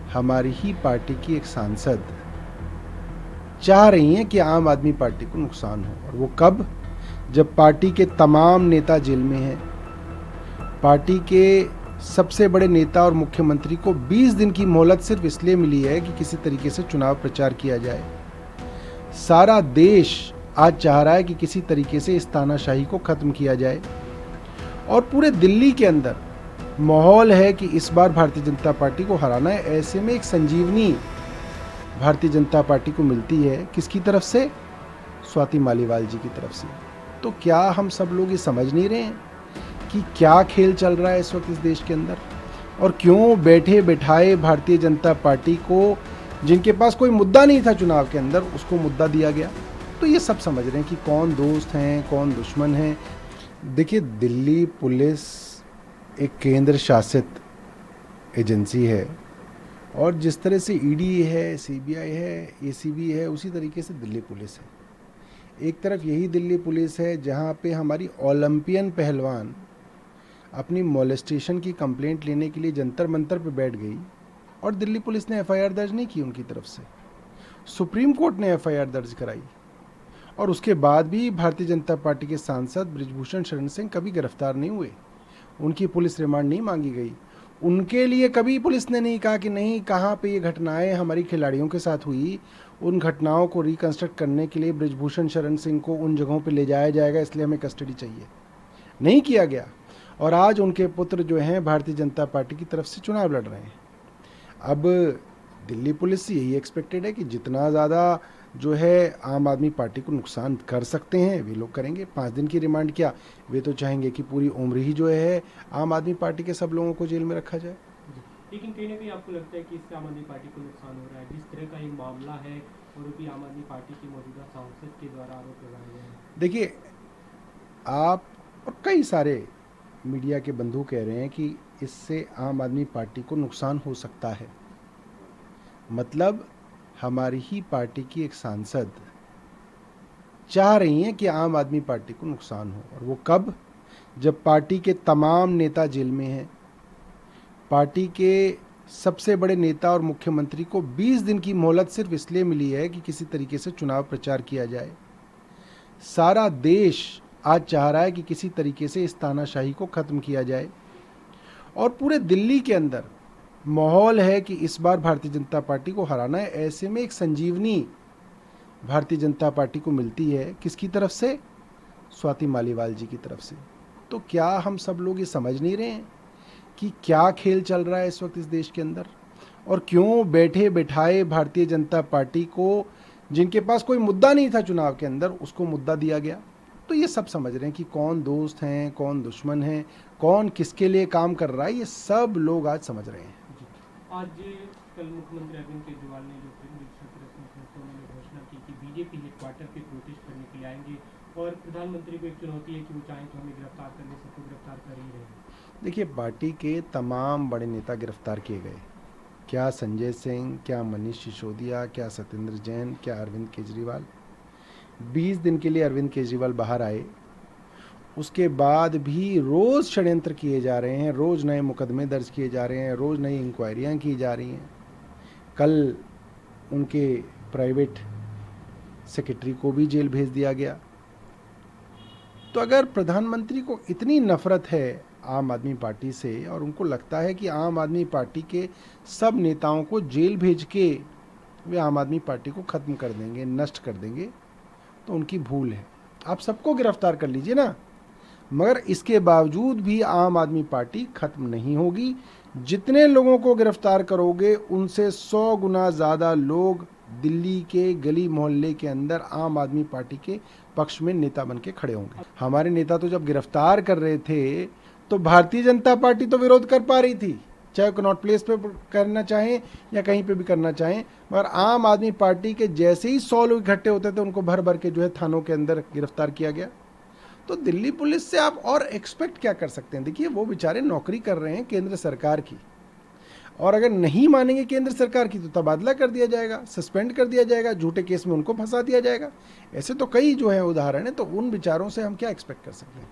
हमारी ही पार्टी की एक सांसद चाह रही हैं कि आम आदमी पार्टी को नुकसान हो। और वो कब? जब पार्टी के तमाम नेता जेल में हैं। पार्टी के सबसे बड़े नेता और मुख्यमंत्री को 20 दिन की मोहलत सिर्फ इसलिए मिली है कि किसी तरीके से चुनाव प्रचार किया जाए। सारा देश आज चाह रहा है कि किसी तरीके से इस तानाशाही को खत्म किया जाए और पूरे दिल्ली के अंदर माहौल है कि इस बार भारतीय जनता पार्टी को हराना है। ऐसे में एक संजीवनी भारतीय जनता पार्टी को मिलती है किसकी तरफ से? स्वाति मालीवाल जी की तरफ से। तो क्या हम सब लोग ये समझ नहीं रहे हैं कि क्या खेल चल रहा है इस वक्त इस देश के अंदर, और क्यों बैठे बैठाए भारतीय जनता पार्टी को, जिनके पास कोई मुद्दा नहीं था चुनाव के अंदर, उसको मुद्दा दिया गया। तो ये सब समझ रहे हैं कि कौन दोस्त हैं कौन दुश्मन हैं। देखिए, दिल्ली पुलिस एक केंद्र शासित एजेंसी है और जिस तरह से ईडी है, सीबीआई है, एसीबी है, उसी तरीके से दिल्ली पुलिस है। एक तरफ यही दिल्ली पुलिस है जहां पे हमारी ओलंपियन पहलवान अपनी मोलेस्टेशन की कंप्लेंट लेने के लिए जंतर मंतर पे बैठ गई और दिल्ली पुलिस ने एफआईआर दर्ज नहीं की उनकी तरफ से। सुप्रीम कोर्ट ने एफआईआर दर्ज कराई और उसके बाद भी भारतीय जनता पार्टी के सांसद बृजभूषण शरण सिंह कभी गिरफ्तार नहीं हुए। उनकी पुलिस रिमांड नहीं मांगी गई। उनके लिए कभी पुलिस ने नहीं कहा कि नहीं, कहाँ पे ये घटनाएं हमारी खिलाड़ियों के साथ हुई, उन घटनाओं को रिकंस्ट्रक्ट करने के लिए बृजभूषण शरण सिंह को उन जगहों पे ले जाया जाएगा, इसलिए हमें कस्टडी चाहिए। नहीं किया गया। और आज उनके पुत्र जो हैं भारतीय जनता पार्टी की तरफ से चुनाव लड़ रहे हैं। अब दिल्ली पुलिस से यही एक्सपेक्टेड है कि जितना ज़्यादा जो है आम आदमी पार्टी को नुकसान कर सकते हैं वे लोग करेंगे। 5 दिन की रिमांड क्या, वे तो चाहेंगे कि पूरी उम्र ही जो है आम आदमी पार्टी के सब लोगों को जेल में रखा जाए। लेकिन कहीं ना कहीं आपको लगता है कि इससे आम आदमी पार्टी को नुकसान हो रहा है? जिस तरह का ये मामला है और भी आम आदमी पार्टी के मौजूदा सांसद के द्वारा आरोप लगाए गए हैं। देखिए, आप और कई सारे मीडिया के बंधु कह रहे हैं कि इससे आम आदमी पार्टी को नुकसान हो सकता है। मतलब हमारी ही पार्टी की एक सांसद चाह रही हैं कि आम आदमी पार्टी को नुकसान हो। और वो कब? जब पार्टी के तमाम नेता जेल में हैं। पार्टी के सबसे बड़े नेता और मुख्यमंत्री को 20 दिन की मोहलत सिर्फ इसलिए मिली है कि किसी तरीके से चुनाव प्रचार किया जाए। सारा देश आज चाह रहा है कि किसी तरीके से इस तानाशाही को खत्म किया जाए और पूरे दिल्ली के अंदर माहौल है कि इस बार भारतीय जनता पार्टी को हराना है। ऐसे में एक संजीवनी भारतीय जनता पार्टी को मिलती है किसकी तरफ से? स्वाति मालीवाल जी की तरफ से। तो क्या हम सब लोग ये समझ नहीं रहे हैं कि क्या खेल चल रहा है इस वक्त इस देश के अंदर, और क्यों बैठे बैठाए भारतीय जनता पार्टी को, जिनके पास कोई मुद्दा नहीं था चुनाव के अंदर, उसको मुद्दा दिया गया। तो ये सब समझ रहे हैं कि कौन दोस्त हैं कौन दुश्मन हैं, कौन किसके लिए काम कर रहा है, ये सब लोग आज समझ रहे हैं। आज कल मुख्यमंत्री अरविंद केजरीवाल ने जो उन्होंने घोषणा की कि बीजेपी हेडक्वार्टर पे प्रोटेस्ट करने के लिए आएंगे और प्रधानमंत्री को एक चुनौती है कि वो चाहें तो हमें गिरफ्तार करने, सबको गिरफ्तार कर ही रहे हैं। देखिए, पार्टी के तमाम बड़े नेता गिरफ्तार किए गए। क्या संजय सिंह, क्या मनीष सिसोदिया, क्या सत्येंद्र जैन, क्या अरविंद केजरीवाल। 20 दिन के लिए अरविंद केजरीवाल बाहर आए, उसके बाद भी रोज़ षड्यंत्र किए जा रहे हैं, रोज़ नए मुकदमे दर्ज किए जा रहे हैं, रोज़ नई इंक्वायरियाँ की जा रही हैं। कल उनके प्राइवेट सेक्रेटरी को भी जेल भेज दिया गया। तो अगर प्रधानमंत्री को इतनी नफरत है आम आदमी पार्टी से और उनको लगता है कि आम आदमी पार्टी के सब नेताओं को जेल भेज के वे आम आदमी पार्टी को ख़त्म कर देंगे, नष्ट कर देंगे, तो उनकी भूल है। आप सबको गिरफ्तार कर लीजिए ना, मगर इसके बावजूद भी आम आदमी पार्टी खत्म नहीं होगी। जितने लोगों को गिरफ्तार करोगे उनसे 100 गुना ज़्यादा लोग दिल्ली के गली मोहल्ले के अंदर आम आदमी पार्टी के पक्ष में नेता बन के खड़े होंगे। हमारे नेता तो जब गिरफ्तार कर रहे थे तो भारतीय जनता पार्टी तो विरोध कर पा रही थी, चाहे कनॉट प्लेस पे करना चाहें या कहीं पे भी करना चाहें, मगर आम आदमी पार्टी के जैसे ही 100 लोग इकट्ठे होते थे उनको भर भर के जो है थानों के अंदर गिरफ्तार किया गया। तो दिल्ली पुलिस से आप और एक्सपेक्ट क्या कर सकते हैं? देखिए, वो बेचारे नौकरी कर रहे हैं केंद्र सरकार की, और अगर नहीं मानेंगे केंद्र सरकार की तो तबादला कर दिया जाएगा, सस्पेंड कर दिया जाएगा, झूठे केस में उनको फंसा दिया जाएगा। ऐसे तो कई जो है उदाहरण है, तो उन विचारों से हम क्या एक्सपेक्ट कर सकते हैं?